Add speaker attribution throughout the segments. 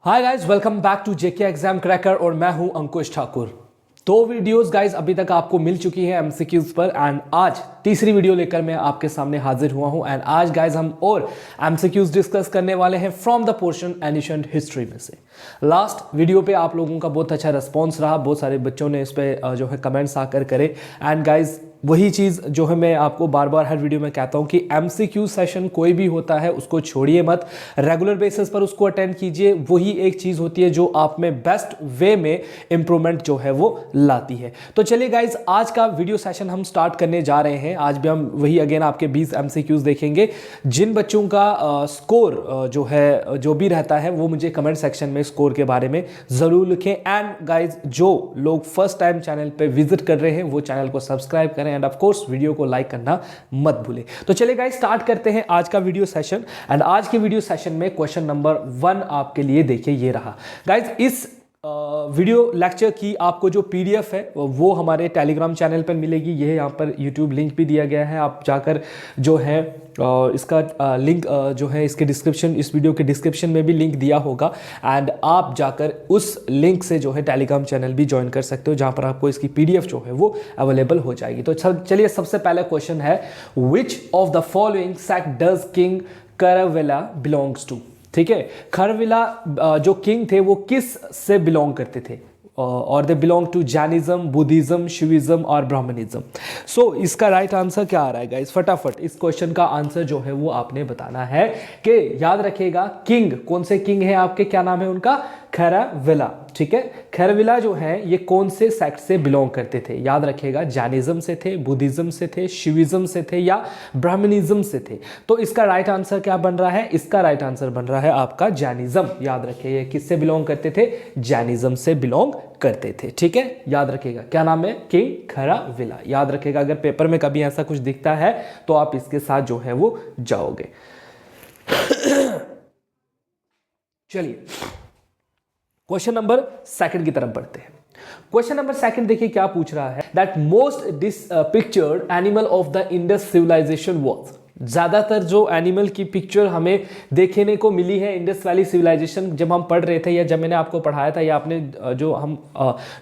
Speaker 1: Hi guys, welcome back to JK exam cracker और मैं हूं अंकुश ठाकुर। दो वीडियोस गाइस अभी तक आपको मिल चुकी है एमसीक्यूज पर एंड आज तीसरी वीडियो लेकर मैं आपके सामने हाजिर हुआ हूं एंड आज गाइस हम और एमसीक्यूज डिस्कस करने वाले हैं फ्रॉम द पोर्शन एनिशंट हिस्ट्री में से। लास्ट वीडियो पे आप लोगों का बहुत अच्छा रिस्पॉन्स रहा, बहुत सारे बच्चों ने इस पे जो है कमेंट्स आकर करे एंड गाइज वही चीज़ जो है मैं आपको बार बार हर वीडियो में कहता हूं कि एमसीक्यू सेशन कोई भी होता है उसको छोड़िए मत, रेगुलर बेसिस पर उसको अटेंड कीजिए। वही एक चीज़ होती है जो आप में बेस्ट वे में इंप्रूवमेंट जो है वो लाती है। तो चलिए गाइज, आज का वीडियो सेशन हम स्टार्ट करने जा रहे हैं। आज भी हम वही अगेन आपके 20 एमसीक्यूज देखेंगे। जिन बच्चों का स्कोर जो है जो भी रहता है वो मुझे कमेंट सेक्शन में स्कोर के बारे में ज़रूर लिखें एंड गाइज जो लोग फर्स्ट टाइम चैनल पे विजिट कर रहे हैं वो चैनल को सब्सक्राइब करें एंड ऑफ कोर्स वीडियो को लाइक करना मत भूलें। तो चलिए गाइस, स्टार्ट करते हैं आज का वीडियो सेशन एंड आज के वीडियो सेशन में क्वेश्चन नंबर 1 आपके लिए देखिए ये रहा। गाइस, इस वीडियो लेक्चर की आपको जो पीडीएफ है वो हमारे टेलीग्राम चैनल पर मिलेगी। ये यहाँ पर यूट्यूब लिंक भी दिया गया है, आप जाकर जो है इसका लिंक जो है इसके डिस्क्रिप्शन, इस वीडियो के डिस्क्रिप्शन में भी लिंक दिया होगा एंड आप जाकर उस लिंक से जो है टेलीग्राम चैनल भी ज्वाइन कर सकते हो जहाँ पर आपको इसकी पीडीएफ जो है वो अवेलेबल हो जाएगी। तो चलिए, सबसे पहला क्वेश्चन है, which of the following sect does king Kharavela belongs to. ठीक है, खरवेला जो किंग थे वो किस से बिलोंग करते थे और they belong to Jainism, Buddhism, Shivism और ब्राह्मणिज्म। सो इसका राइट आंसर क्या आ रहा है गाइस? फटाफट इस क्वेश्चन का आंसर जो है वो आपने बताना है कि याद रखिएगा किंग कौन से किंग है आपके, क्या नाम है उनका? खरवेला। ठीक है, खरवेला जो है ये कौन से सेक्ट से बिलोंग करते थे? याद रखिएगा, जैनिज्म से थे, बुद्धिज्म से थे, शिविज्म से थे या ब्राह्मणिज्म से थे। तो इसका राइट आंसर क्या बन रहा है? इसका राइट आंसर बन रहा है आपका जैनिज्म। याद रखिए ये किससे बिलोंग करते थे? जैनिज्म से बिलोंग करते थे। ठीक है, याद रखिएगा क्या नाम है? किंग खरवेला। याद रखिएगा, अगर पेपर में कभी ऐसा कुछ दिखता है तो आप इसके साथ जो है वो जाओगे। चलिए क्वेश्चन नंबर 2 की तरफ बढ़ते हैं। क्वेश्चन नंबर 2 देखिए क्या पूछ रहा है, that most pictured animal of the Indus civilization was. ज्यादातर जो एनिमल की पिक्चर हमें देखने को मिली है इंडस वैली सिविलाइजेशन, जब हम पढ़ रहे थे या जब मैंने आपको पढ़ाया था या आपने जो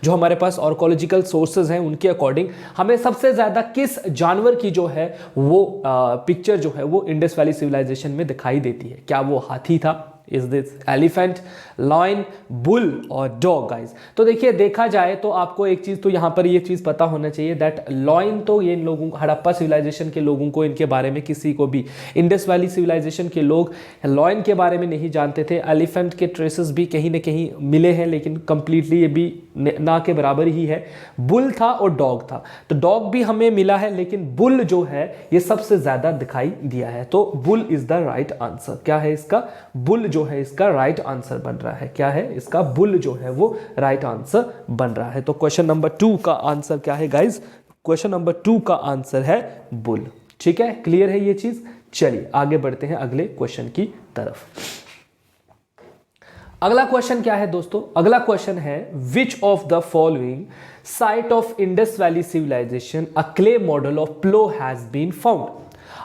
Speaker 1: हमारे पास आर्कोलॉजिकल सोर्सेज हैं उनके अकॉर्डिंग हमें सबसे ज्यादा किस जानवर की जो है वो पिक्चर जो है वो इंडस वैली सिविलाइजेशन में दिखाई देती है? क्या वो हाथी था? Is this elephant, lion, bull और डॉग गाइज? तो देखिए, देखा जाए तो आपको एक चीज तो यहां पर ये चीज पता होना चाहिए दैट लॉयन तो ये इन लोगों, हड़प्पा सिविलाइजेशन के लोगों को, इनके बारे में किसी को भी, इंडस वैली सिविलाइजेशन के लोग लॉयन के बारे में नहीं जानते थे। एलिफेंट के ट्रेसेस भी कहीं ना कहीं मिले हैं लेकिन कंप्लीटली ये भी ना के बराबर ही है। बुल था और डॉग था, तो डॉग भी हमें मिला है लेकिन बुल जो है ये सबसे ज्यादा दिखाई दिया है। तो bull is the right answer. क्या है इसका? बुल जो है इसका राइट आंसर बन रहा है। क्या है इसका? बुल जो है वो राइट आंसर बन रहा है। तो क्वेश्चन नंबर 2 का आंसर क्या है गाइज? क्वेश्चन नंबर 2 का आंसर है बुल। ठीक है, क्लियर है ये चीज? चलिए आगे बढ़ते हैं अगले क्वेश्चन की तरफ। अगला क्वेश्चन क्या है दोस्तों? अगला क्वेश्चन है, which of the following site of Indus valley civilization a clay model of plough has been found.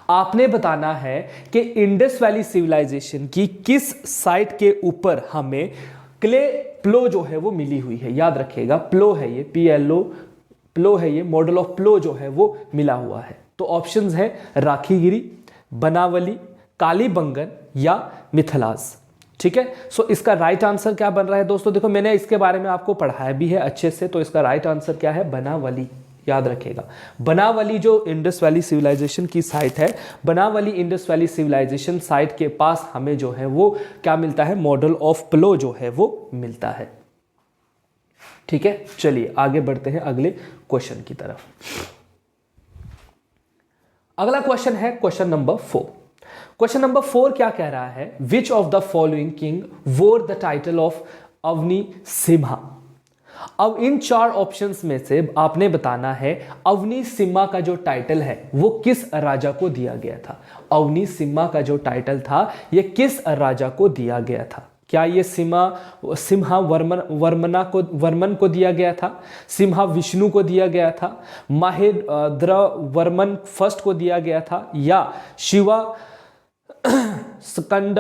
Speaker 1: आपने बताना है कि इंडस वैली सिविलाइजेशन की किस साइट के ऊपर हमें क्ले प्लो जो है वो मिली हुई है। याद रखिएगा, प्लो है ये, PLO, प्लो है ये, मॉडल ऑफ प्लो जो है वो मिला हुआ है। तो ऑप्शंस है राखीगिरी, बनावली, कालीबंगन या मिथिलास। ठीक है, सो इसका राइट आंसर क्या बन रहा है दोस्तों? देखो, मैंने इसके बारे में आपको पढ़ाया भी है अच्छे से, तो इसका राइट आंसर क्या है? बनावली। याद रखिएगा, बनावली जो इंडस वैली सिविलाइजेशन की साइट है, बनावली इंडस वैली सिविलाइजेशन साइट के पास हमें जो है वो क्या मिलता है? मॉडल ऑफ प्लो जो है वो मिलता है। ठीक है, चलिए आगे बढ़ते हैं अगले क्वेश्चन की तरफ। अगला क्वेश्चन है क्वेश्चन नंबर 4। क्वेश्चन नंबर 4 क्या कह रहा है? Which of the following king wore the title of Avani Simha. अब इन 4 ऑप्शंस में से आपने बताना है अवनी सिम्हा का जो टाइटल है वो किस राजा को दिया गया था। अवनी सिम्हा का जो टाइटल था ये किस राजा को दिया गया था? क्या ये सिम्हा वर्मन को दिया गया था, सिम्हा विष्णु को दिया गया था, महेंद्र वर्मन फर्स्ट को दिया गया था, या शिवा स्कंद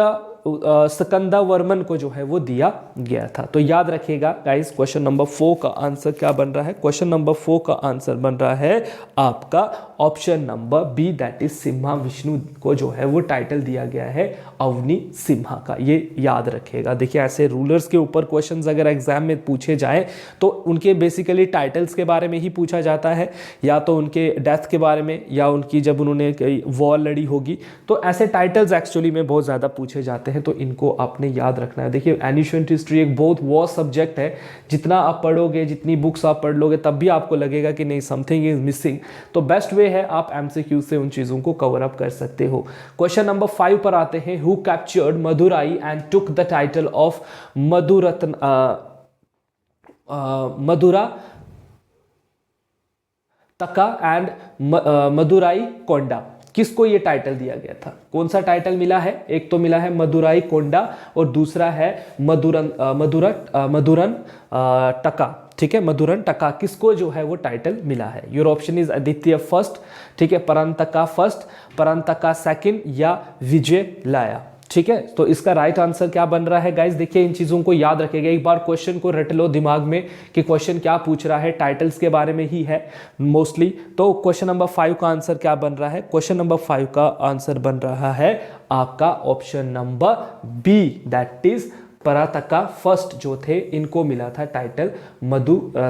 Speaker 1: स्कंदा वर्मन को जो है वो दिया गया था। तो याद रखिएगा गाइस, क्वेश्चन नंबर 4 का आंसर क्या बन रहा है? क्वेश्चन नंबर 4 का आंसर बन रहा है आपका option number B, that is Simha Vishnu को जो है वो टाइटल दिया गया है अवनी सिम्हा का। ये याद रखिएगा। देखिए, ऐसे रूलर्स के ऊपर क्वेश्चंस अगर एग्जाम में पूछे जाए तो उनके बेसिकली टाइटल्स के बारे में ही पूछा जाता है, या तो उनके डेथ के बारे में, या उनकी जब उन्होंने वॉर लड़ी होगी। तो ऐसे टाइटल्स एक्चुअली में बहुत ज़्यादा पूछे जाते हैं, तो इनको आपने याद रखना है। देखिए, एंशिएंट हिस्ट्री एक बहुत वॉस्ट सब्जेक्ट है। जितना आप पढ़ोगे, जितनी बुक्स आप पढ़ लोगे, तब भी आपको लगेगा कि नहीं, समथिंग इज मिसिंग। तो बेस्ट वे है आप एमसीक्यू से उन चीज़ों को कवर अप कर सकते हो। क्वेश्चन नंबर 5 पर आते हैं। Who captured Madurai and took the title of Madhurantaka and Madurai कोंडा? किसको ये टाइटल दिया गया था? कौन सा टाइटल मिला है? एक तो मिला है मदुराई कोंडा और दूसरा है मधुरन टका। ठीक है, मधुरन टका किसको जो है वो टाइटल मिला है? Your option is Aditya first, ठीक है, परंतका फर्स्ट, परंतका सेकंड, या विजय लाया। ठीक है, तो इसका राइट आंसर क्या बन रहा है गाइस? देखिए, इन चीजों को याद रखेगा। एक बार क्वेश्चन को रट लो दिमाग में कि क्वेश्चन क्या पूछ रहा है। टाइटल्स के बारे में ही है मोस्टली। तो क्वेश्चन नंबर 5 का आंसर क्या बन रहा है? क्वेश्चन नंबर 5 का आंसर बन रहा है आपका option number B, that is Parantaka first जो थे, इनको मिला था टाइटल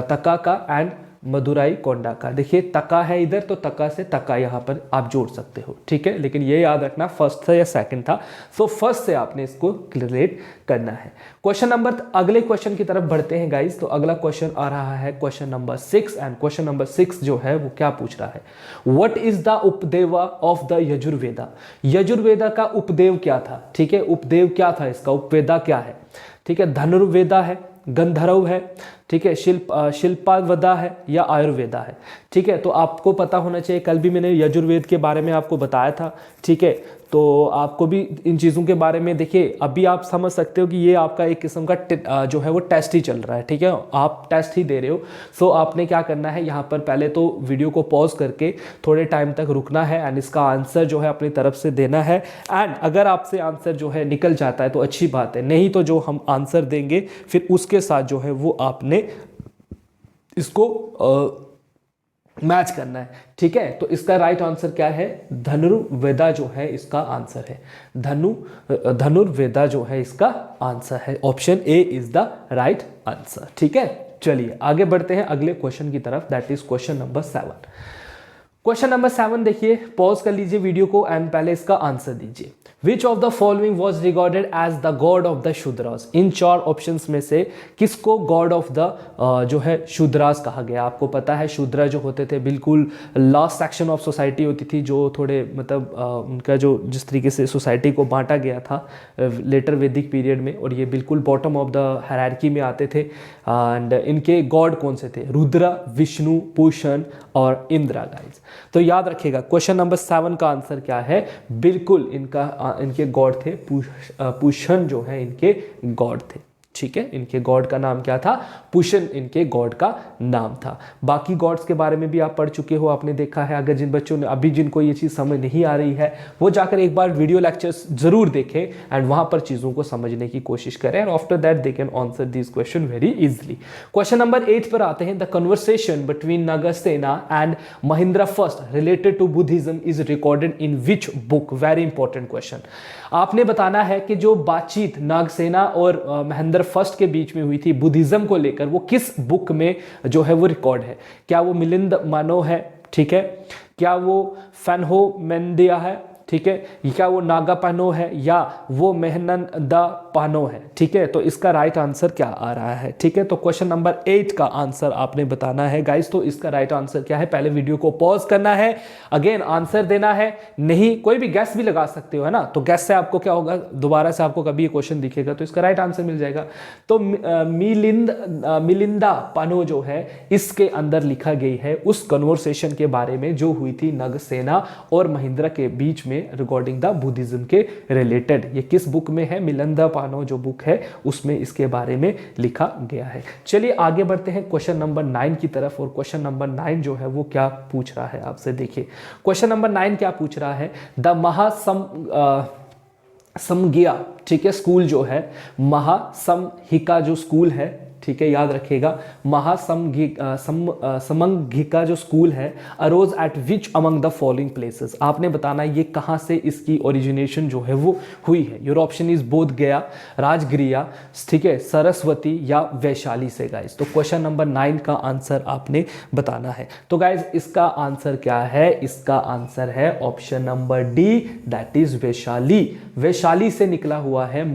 Speaker 1: तका का एंड मदुराई कोंडा का। देखिए, तका है इधर, तो तका से तका यहां पर आप जोड़ सकते हो। ठीक है, लेकिन ये याद रखना फर्स्ट था या सेकंड था। सो फर्स्ट से आपने इसको रिलेट करना है। क्वेश्चन नंबर, अगले क्वेश्चन की तरफ बढ़ते हैं गाइस। तो अगला क्वेश्चन आ रहा है question number 6, and question number 6 जो है वो क्या पूछ रहा है? What is the upaveda of the Yajurveda? Yajurveda का उपदेव क्या था? ठीक है, उपदेव क्या था इसका? उपवेदा क्या है? ठीक है, धनुर्वेदा है, गंधर्व है, ठीक है, शिल्पावदा है, या आयुर्वेदा है। ठीक है, तो आपको पता होना चाहिए, कल भी मैंने यजुर्वेद के बारे में आपको बताया था। ठीक है, तो आपको भी इन चीज़ों के बारे में, देखिए अभी आप समझ सकते हो कि ये आपका एक किस्म का जो है वो टेस्ट ही चल रहा है। ठीक है, आप टेस्ट ही दे रहे हो। सो आपने क्या करना है, यहाँ पर पहले तो वीडियो को पॉज करके थोड़े टाइम तक रुकना है, एंड इसका आंसर जो है अपनी तरफ से देना है। एंड अगर आपसे आंसर जो है निकल जाता है तो अच्छी बात है, नहीं तो जो हम आंसर देंगे फिर उसके साथ जो है वो आपने इसको मैच करना है। ठीक है, तो इसका राइट आंसर क्या है? धनुर्वेदा जो है इसका आंसर है। धनुर्वेदा जो है इसका आंसर है। Option A is the right answer. ठीक है, चलिए आगे बढ़ते हैं अगले क्वेश्चन की तरफ, that is question number 7। Question number 7 देखिए, पॉज कर लीजिए वीडियो को एंड पहले इसका आंसर दीजिए। Which of the following was regarded as the god of the Shudras? In 4 options में से किसको गॉड ऑफ द जो है शूद्रास कहा गया? आपको पता है शूद्रा जो होते थे बिल्कुल लास्ट सेक्शन ऑफ सोसाइटी होती थी, जो थोड़े मतलब उनका जो जिस तरीके से सोसाइटी को बांटा गया था लेटर वैदिक पीरियड में, और ये बिल्कुल बॉटम ऑफ द हायरार्की में आते थे। एंड इनके गॉड कौन से थे? रुद्रा, विष्णु, पूषण और इंद्रा गाइज। तो याद रखिएगा क्वेश्चन नंबर 7 का आंसर क्या है? बिल्कुल इनके गॉड थे पूषण जो है इनके गॉड थे। ठीक है, इनके गॉड का नाम क्या था? पुशन इनके गॉड का नाम था। बाकी गॉड्स के बारे में भी आप पढ़ चुके हो, आपने देखा है। अगर जिन बच्चों ने अभी जिनको ये चीज़ समझ नहीं आ रही है वो जाकर एक बार वीडियो लेक्चर्स जरूर देखें एंड वहां पर चीज़ों को समझने की कोशिश करें, and after that they can answer this question very easily. Question number 8 पर आते हैं। The conversation between Nagasena and Mahindra first related to Buddhism is recorded in which book? Very important question. आपने बताना है कि जो बातचीत नागसेना और महेंद्र फर्स्ट के बीच में हुई थी बुद्धिज्म को लेकर, वो किस बुक में जो है वो रिकॉर्ड है? क्या वो मिलिंद मानो है? ठीक है, क्या वो फैनहो मेंडिया है? ठीक है, क्या वो नागा पानो है, या वो मेहनंदा पानो है? ठीक है, तो इसका राइट आंसर क्या आ रहा है? ठीक है, तो क्वेश्चन नंबर 8 का आंसर आपने बताना है गाइस। तो इसका राइट आंसर क्या है? पहले वीडियो को पॉज करना है, अगेन आंसर देना है। नहीं, कोई भी गैस भी लगा सकते हो, है ना? तो गैस से आपको क्या होगा, दोबारा से आपको कभी ये क्वेश्चन दिखेगा तो इसका राइट आंसर मिल जाएगा। तो मिलिंदा पानो जो है इसके अंदर लिखा गई है उस कन्वर्सेशन के बारे में जो हुई थी नगसेना और महिंद्रा के बीच में रिगार्डिंग द बुद्धिज्म के रिलेटेड। ये किस बुक में है? मिलिंदा पानो जो बुक है उसमें इसके बारे में लिखा गया है। चलिए आगे बढ़ते हैं क्वेश्चन नंबर 9 की तरफ, और क्वेश्चन नंबर 9 जो है वो क्या पूछ रहा है आपसे? देखिए क्वेश्चन नंबर 9 क्या पूछ रहा है? द महासमज्ञा, ठीक है, स्कूल जो है महासमहिका जो स्कूल है, ठीक है, याद रखिएगा, समंघिका जो स्कूल है, arose at which among the following places, आपने बताना है ये कहाँ से इसकी ओरिजिनेशन जो है वो हुई है। योर ऑप्शन इज बोध गया, राजगृह, ठीक है, सरस्वती या वैशाली से गाइज। तो क्वेश्चन नंबर 9 का आंसर आपने बताना है। तो गाइज इसका आंसर क्या है, इसका आंसर है option number D, that is Vaishali. Vaishali से निकला हुआ है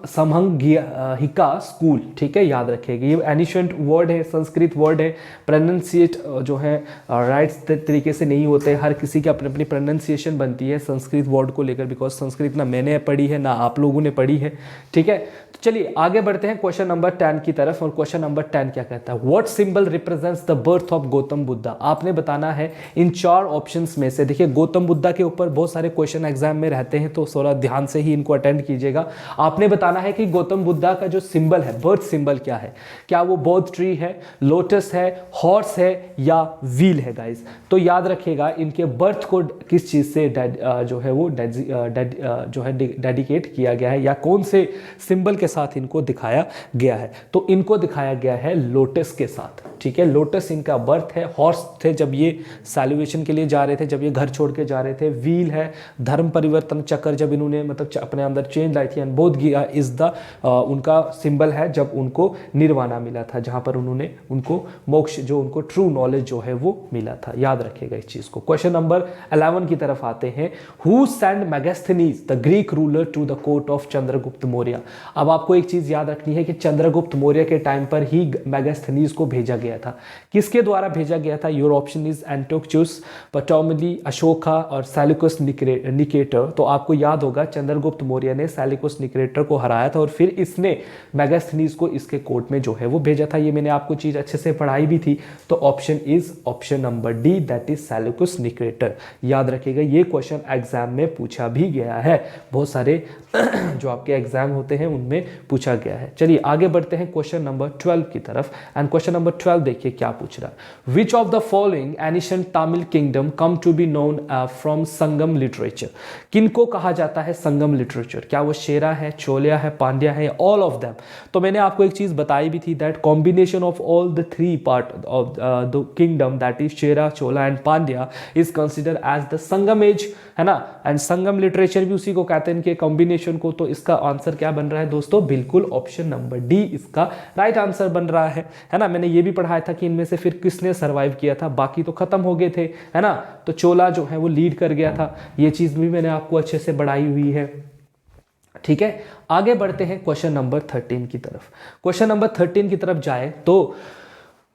Speaker 1: समंघिका स्कूल, ठीक है, याद रखिएगा। ये एनिशेंट वर्ड है, संस्कृत वर्ड है, प्रोनाउंसिएट जो है राइट तरीके से नहीं होते, हर किसी की अपनी अपनी प्रोनाउंसिएशन बनती है संस्कृत वर्ड को लेकर, बिकॉज संस्कृत ना मैंने पढ़ी है ना आप लोगों ने पढ़ी है, ठीक है। तो चलिए आगे बढ़ते हैं क्वेश्चन नंबर 10 की तरफ। और क्वेश्चन नंबर 10 क्या कहता है, what symbol represents the birth of Gautam Buddha. आपने बताना है इन 4 ऑप्शंस में से। देखिए गौतम बुद्धा के ऊपर बहुत सारे क्वेश्चन एग्जाम में रहते हैं, तो थोड़ा ध्यान से ही इनको अटेंड कीजिएगा। आपने बताना है कि गौतम बुद्धा का जो सिंबल है, बर्थ सिंबल क्या है, क्या वो बोध ट्री है, लोटस है, हॉर्स है या व्हील है गाइस। तो याद रखिएगा इनके बर्थ को किस चीज से जो है वो डेडिकेट किया गया है, या कौन से सिंबल के साथ इनको दिखाया गया है। तो इनको दिखाया गया है लोटस के साथ, ठीक है। लोटस इनका बर्थ है, हॉर्स थे जब ये सैल्यूएशन के लिए जा रहे थे, जब ये घर छोड़ के जा रहे थे, व्हील है धर्म परिवर्तन चक्र, जब इन्होंने मतलब अपने अंदर चेंज लाई थी, एंड बोध गया इज द उनका सिंबल है जब उनको निर्वाणा मिला था, जहां पर उन्होंने उनको मोक्ष जो उनको ट्रू नॉलेज जो है वो मिला था। याद रखिएगा इस चीज को। क्वेश्चन नंबर 11 की तरफ आते हैं। Who sent Megasthenes the Greek ruler to the court of Chandragupta Maurya. अब आपको एक चीज याद रखनी है कि चंद्रगुप्त मौर्य के टाइम पर ही मेगास्थनीज को भेजा गया था। किसके द्वारा भेजा गया था? योर ऑप्शन इज एंटोक्चुस, पटोमली, अशोका और सैल्यूकस निकेटर। तो आपको याद होगा चंद्रगुप्त मौर्य ने सैल्यूकस निकेटर को हराया था और फिर इसने मेगास्थनीज को इसके कोर्ट में जो है वो भेजा था। ये मैंने आपको चीज अच्छे से पढ़ाई भी थी। तो option is option number D, that is Seleucus Nicator. याद रखिएगा ये क्वेश्चन एग्जाम में पूछा भी गया है, बहुत सारे जो आपके एग्जाम होते हैं उनमें पूछा गया है। चलिए आगे बढ़ते हैं क्वेश्चन नंबर 12 की तरफ। एंड क्वेश्चन नंबर 12 देखिए क्या पूछ रहा है। Which of the following ancient Tamil kingdom come to be known from Sangam literature. किनको कहा जाता है संगम लिटरेचर? क्या वो शेरा है, चोलिया है, पांड्या है, ऑल ऑफ देम? तो मैंने आपको एक चीज बताई भी थी, that combination of all the 3 part of the kingdom, that is Chera, Chola and Pandya, is consider as the Sangam age, है ना। एंड संगम लिटरेचर भी उसी को कहते हैं, इनके कॉम्बिनेशन को। तो इसका आंसर क्या बन रहा है दोस्तों? बिल्कुल ऑप्शन नंबर डी इसका राइट आंसर बन रहा है ना। मैंने ये भी पढ़ाया था कि इनमें से फिर किसने सर्वाइव किया था, बाकी तो खत्म हो गए थे, है ना। तो चोला जो है वो लीड कर गया था, ये चीज भी मैंने आपको अच्छे से बढ़ाई हुई है, ठीक है। आगे बढ़ते हैं क्वेश्चन नंबर 13 की तरफ। क्वेश्चन नंबर 13 की तरफ जाए तो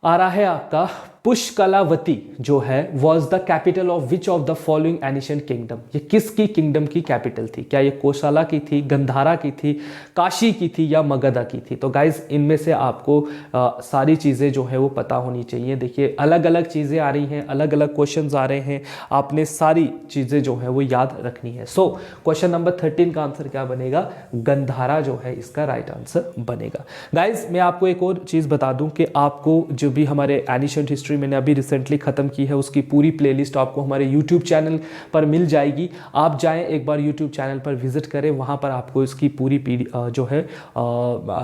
Speaker 1: आ रहा है आपका, पुष्कलावती जो है was the capital of which of the following ancient kingdom. ये किसकी किंगडम की कैपिटल थी? क्या ये कोसला की थी, गंधारा की थी, काशी की थी या मगधा की थी? तो गाइज इनमें से आपको सारी चीज़ें जो है वो पता होनी चाहिए। देखिए अलग अलग चीज़ें आ रही हैं, अलग अलग क्वेश्चंस आ रहे हैं, आपने सारी चीज़ें जो है वो याद रखनी है। सो क्वेश्चन नंबर 13 का आंसर क्या बनेगा? गंधारा जो है इसका राइट आंसर बनेगा। गाइज मैं आपको एक और चीज़ बता दूं कि आपको जो भी हमारे एनिशिएंट हिस्ट्री मैंने अभी रिसेंटली खत्म की है, उसकी पूरी प्लेलिस्ट आपको हमारे यूट्यूब चैनल पर मिल जाएगी। आप जाएं एक बार यूट्यूब चैनल पर विजिट करें, वहां पर आपको इसकी पूरी जो है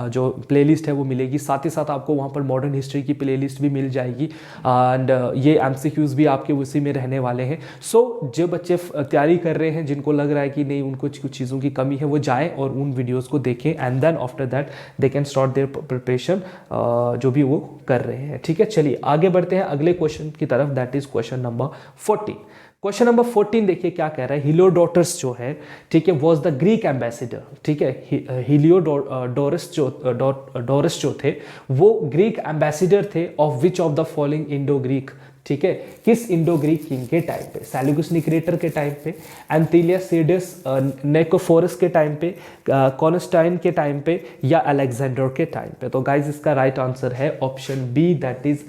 Speaker 1: जो प्लेलिस्ट है वो मिलेगी। साथ ही साथ आपको वहां पर मॉडर्न हिस्ट्री की प्लेलिस्ट भी मिल जाएगी, एंड ये एमसीक्यूज भी आपके उसी में रहने वाले हैं। सो जो बच्चे तैयारी कर रहे हैं, जिनको लग रहा है कि नहीं उनको कुछ चीज़ों की कमी है, वो जाएं और उन वीडियोज़ को देखें, and then after that they can start their preparation जो भी वो कर रहे हैं, ठीक है। चलिए आगे बढ़ते हैं अगले क्वेश्चन की तरफ, that is question number 14। Question number 14 देखिए क्या कह रहा है। हिलियोडोटस जो है, ठीक है, वॉज द ग्रीक एम्बेसिडर, ठीक है। डोरस जो थे वो ग्रीक एम्बेसिडर थे of which of the following Indo Greek, ठीक है। किस इंडो ग्रीक किंग के टाइम पे? सैल्यूकस निकेटर के टाइम पे, एंटिलियासिडस नेकोफोरस के टाइम पे, कॉन्स्टाइन के टाइम पे या अलेक्जेंडर के टाइम पे? तो गाइज इसका राइट आंसर है ऑप्शन बी, दैट इज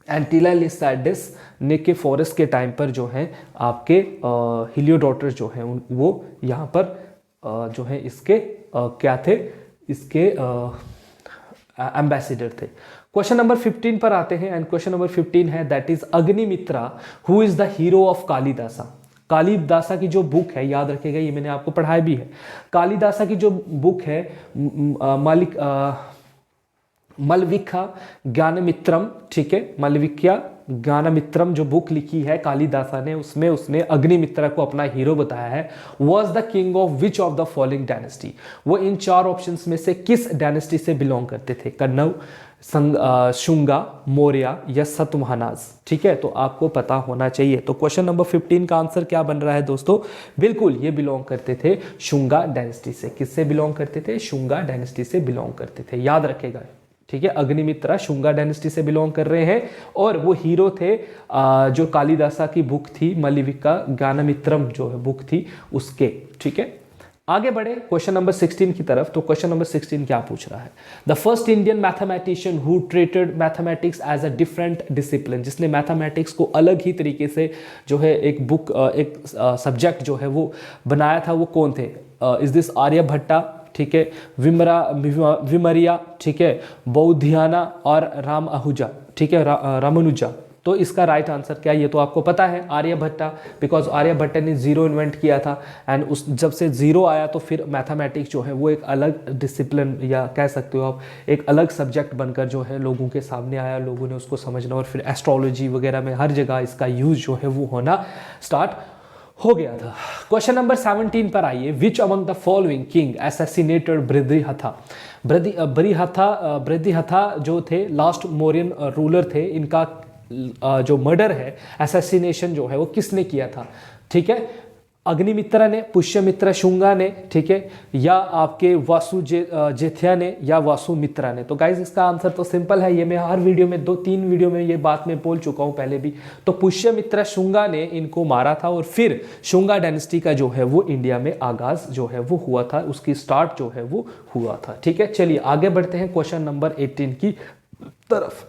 Speaker 1: एंटिलियासिडस नेकोफोरस के टाइम पर जो है आपके हिलियोडोटस जो है वो यहाँ पर जो है इसके क्या थे, इसके एम्बेसिडर थे। क्वेश्चन नंबर 15 पर आते हैं, एंड क्वेश्चन नंबर 15 है that is Agnimitra who is the hero of Kalidasa. Kalidasa की जो बुक है, याद रखिएगा ये मैंने आपको पढ़ाया भी है, कालिदासा की जो बुक है मलविका ज्ञानमित्रम, ठीक है, मलविका ज्ञानमित्रम जो बुक लिखी है कालिदासा ने, उसमें उसने अग्निमित्रा को अपना हीरो बताया है। Was the king of which of the following dynasty, वो इन 4 ऑप्शंस में से किस डायनेस्टी से बिलोंग करते थे? कन्नव, शुंगा, मौर्य या सतवाहनास। ठीक है, तो आपको पता होना चाहिए। तो क्वेश्चन नंबर 15 का आंसर क्या बन रहा है दोस्तों? बिल्कुल ये बिलोंग करते थे शुंगा डायनेस्टी से। किससे बिलोंग करते थे? शुंगा डायनेस्टी से बिलोंग करते थे, याद रखेगा। ठीक है, अग्निमित्रा शुंगा डायनेस्टी से बिलोंग कर रहे हैं और वो हीरो थे जो कालिदासा की बुक थी मलविका ज्ञानमित्रम जो है बुक थी उसके। ठीक है, आगे बढ़े क्वेश्चन नंबर 16 की तरफ। तो क्वेश्चन नंबर 16 क्या पूछ रहा है? The first Indian mathematician who treated mathematics as a different discipline, जिसने मैथमेटिक्स को अलग ही तरीके से जो है एक बुक एक सब्जेक्ट जो है वो बनाया था, वो कौन थे? इज दिस आर्यभट्टा, ठीक है, विमरिया, ठीक है, बौद्धियाना और राम आहूजा, ठीक है, रामानुजा। तो इसका राइट आंसर क्या है? ये तो आपको पता है, आर्यभट्टा, बिकॉज आर्यभट्टा ने जीरो इन्वेंट किया था एंड उस जब से जीरो आया तो फिर मैथमेटिक्स जो है वो एक अलग डिसिप्लिन या कह सकते हो आप एक अलग सब्जेक्ट बनकर जो है लोगों के सामने आया, लोगों ने उसको समझना और फिर एस्ट्रोलॉजी वगैरह में हर जगह इसका यूज जो है वो होना स्टार्ट हो गया था। क्वेश्चन नंबर 17 पर आइए। Which among the following king assassinated Brihadratha? Brihadratha जो थे लास्ट मौर्यन रूलर थे, इनका जो मर्डर है, असैसिनेशन जो है वो किसने किया था? ठीक है, अग्निमित्रा ने, पुष्यमित्रा शुंगा ने, ठीक है, या आपके वासु जेथिया ने या वासुमित्रा ने। तो गाइज इसका आंसर तो सिंपल है, ये मैं हर वीडियो में 2-3 वीडियो में ये बात मैं बोल चुका हूँ पहले भी। तो पुष्यमित्रा शुंगा ने इनको मारा था और फिर शुंगा डायनेस्टी का जो है वो इंडिया में आगाज जो है वो हुआ था, उसकी स्टार्ट जो है वो हुआ था। ठीक है, चलिए आगे बढ़ते हैं क्वेश्चन नंबर 18 की तरफ।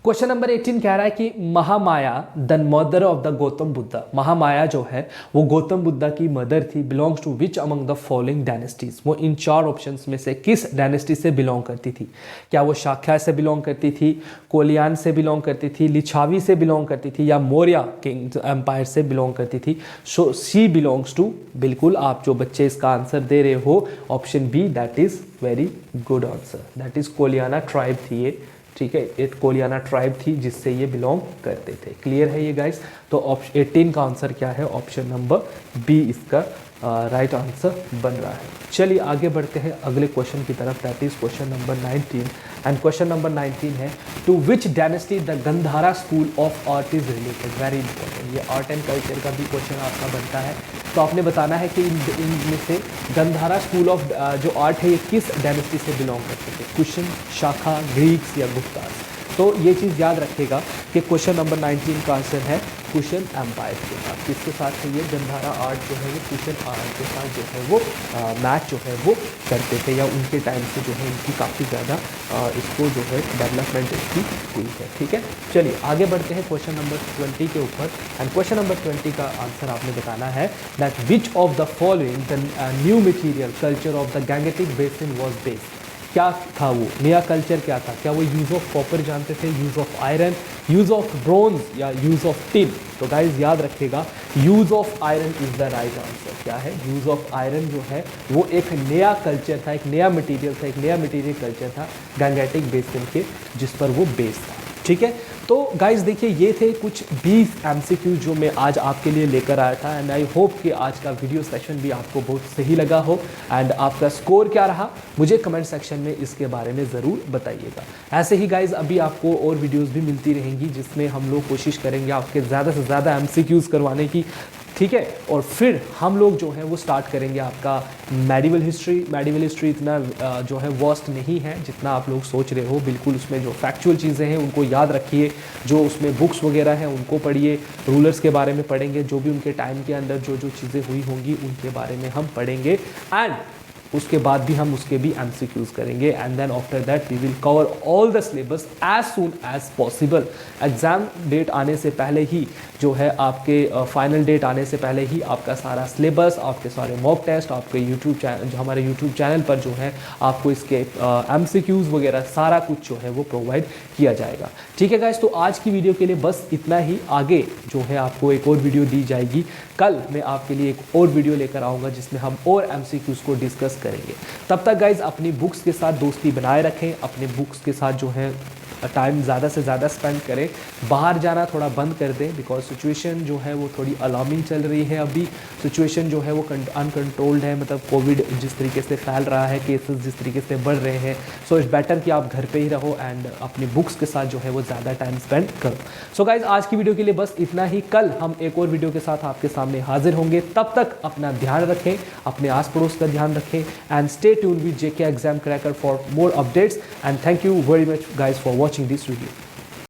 Speaker 1: क्वेश्चन नंबर 18 कह रहा है कि Mahamaya the mother of the Gautam Buddha, Mahamaya जो है वो गौतम बुद्धा की मदर थी, belongs to which among the following dynasties, वो इन 4 ऑप्शंस में से किस डायनेस्टी से बिलोंग करती थी? क्या वो शाक्या से बिलोंग करती थी, कोलियान से बिलोंग करती थी, लिछावी से बिलोंग करती थी या मौर्य किंग एम्पायर से बिलोंग करती थी? सो शी बिलोंग्स टू, बिल्कुल आप जो बच्चे इसका आंसर दे रहे हो, option B, that is very good answer, that is Koliyana tribe थी ये। ठीक है, एक कोलियाना ट्राइब थी जिससे ये बिलोंग करते थे। क्लियर है ये गाइस? तो ऑप्शन 18 का आंसर क्या है? ऑप्शन नंबर बी इसका राइट आंसर बन रहा है। चलिए आगे बढ़ते हैं अगले क्वेश्चन की तरफ, that is question number 19 and question number 19 है to which dynasty the Gandhara school of art is related? Very important, ये आर्ट एंड कल्चर का भी क्वेश्चन आपका बनता है। तो आपने बताना है कि इनमें से गंधारा स्कूल ऑफ जो आर्ट है ये किस डायनेस्टी से बिलोंग करते थे? कुशन, शाखा, ग्रीक्स या गुप्तास? तो ये चीज़ याद रखेगा कि क्वेश्चन नंबर 19 का आंसर है कुशन एम्पायर के साथ। किसके साथ है ये? गंधारा आर्ट जो है वो कुशन आर्ट के साथ जो है वो मैच जो है वो करते थे, या उनके टाइम से जो है इनकी काफ़ी ज़्यादा इसको जो है डेवलपमेंट इसकी हुई है। ठीक है, चलिए आगे बढ़ते हैं क्वेश्चन नंबर 20 के ऊपर एंड क्वेश्चन नंबर 20 का आंसर आपने बताना है that which of the following the new material culture of the Gangetic basin was based? क्या था वो नया कल्चर? क्या था? क्या वो यूज़ ऑफ कॉपर जानते थे, use of iron, use of bronze या यूज़ ऑफ टिन? तो गाइज याद रखिएगा, use of iron is the right answer. क्या है? यूज़ ऑफ आयरन जो है वो एक नया कल्चर था, एक नया मटेरियल था, एक नया मटेरियल कल्चर था गैंगेटिक बेसिन के, जिस पर वो बेस्ड था। ठीक है, तो गाइज देखिए ये थे कुछ 20 MCQ जो मैं आज आपके लिए लेकर आया था एंड आई होप कि आज का वीडियो सेशन भी आपको बहुत सही लगा हो एंड आपका स्कोर क्या रहा मुझे कमेंट सेक्शन में इसके बारे में ज़रूर बताइएगा। ऐसे ही गाइज अभी आपको और वीडियोस भी मिलती रहेंगी जिसमें हम लोग कोशिश करेंगे आपके ज़्यादा से ज़्यादा MCQs करवाने की। ठीक है, और फिर हम लोग जो है वो स्टार्ट करेंगे आपका मेडिवल हिस्ट्री। मेडिवल हिस्ट्री इतना जो है वास्ट नहीं है जितना आप लोग सोच रहे हो, बिल्कुल उसमें जो फैक्चुअल चीज़ें हैं उनको याद रखिए, जो उसमें बुक्स वगैरह हैं उनको पढ़िए, रूलर्स के बारे में पढ़ेंगे, जो भी उनके टाइम के अंदर जो जो चीज़ें हुई होंगी उनके बारे में हम पढ़ेंगे एंड उसके बाद भी हम उसके भी MCQs करेंगे and then after that we will cover all the syllabus as soon as possible. Exam date आने से पहले ही जो है आपके फाइनल डेट आने से पहले ही आपका सारा सिलेबस, आपके सारे मॉक टेस्ट, आपके यूट्यूब चैनल जो हमारे यूट्यूब चैनल पर जो है आपको इसके MCQs वगैरह सारा कुछ जो है वो प्रोवाइड किया जाएगा। ठीक है गाइस, तो आज की वीडियो के लिए बस इतना ही। आगे जो है आपको एक और वीडियो दी जाएगी। कल मैं आपके लिए एक और वीडियो लेकर आऊँगा जिसमें हम और MCQs को डिस्कस करेंगे। तब तक गाइज अपनी बुक्स के साथ दोस्ती बनाए रखें, अपने बुक्स के साथ जो है टाइम ज़्यादा से ज़्यादा स्पेंड करें। बाहर जाना थोड़ा बंद कर दें बिकॉज सिचुएशन जो है वो थोड़ी अलार्मिंग चल रही है। अभी सिचुएशन जो है वो अनकंट्रोल्ड है, मतलब कोविड जिस तरीके से फैल रहा है, केसेस जिस तरीके से बढ़ रहे हैं। सो इट्स बेटर कि आप घर पे ही रहो एंड अपनी बुक्स के साथ जो है वो ज़्यादा टाइम स्पेंड करो। सो गाइज आज की वीडियो के लिए बस इतना ही। कल हम एक और वीडियो के साथ आपके सामने हाजिर होंगे। तब तक अपना ध्यान रखें, अपने आस पड़ोस का ध्यान रखें and stay tune with JK exam cracker for more updates and thank you very much guys for watching this video.